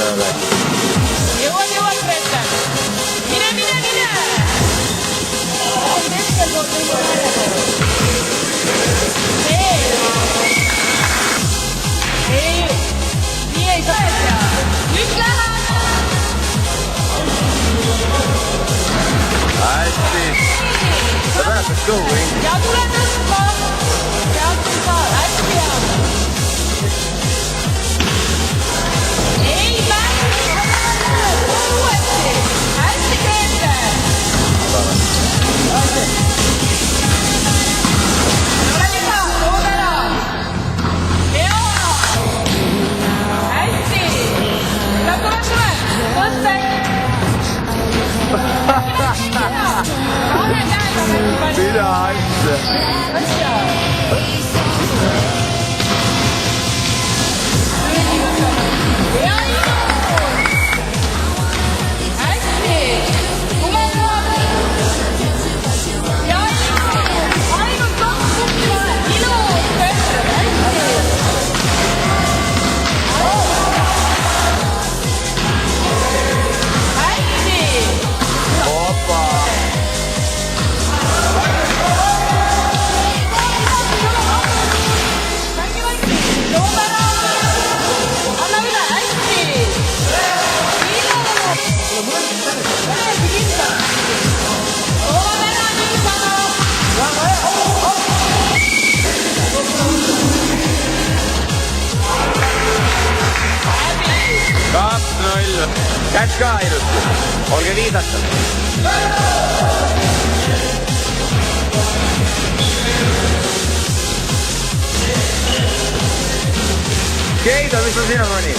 täna rääkida. Jõuad, Grete. Mine! Ei, nii ei saa teha. Nüüd läheb. Hästi. Sa pääsed kõhu ringi. Ja tule tõstma. Hästi hea. Ei pääse. Uuesti. Hästi Grete. Ole hea, tood ära. Hea. Hästi. Tule. Tõste. Kahe käega. Mida asja? Hea ilus! Hästi! Tumetab! Hea ilus! Ainult 2 punkti vale! Ilus! Hästi! Opa! Kätt ka ilusti. Olge viisakad. Keido, mis on sinu noni?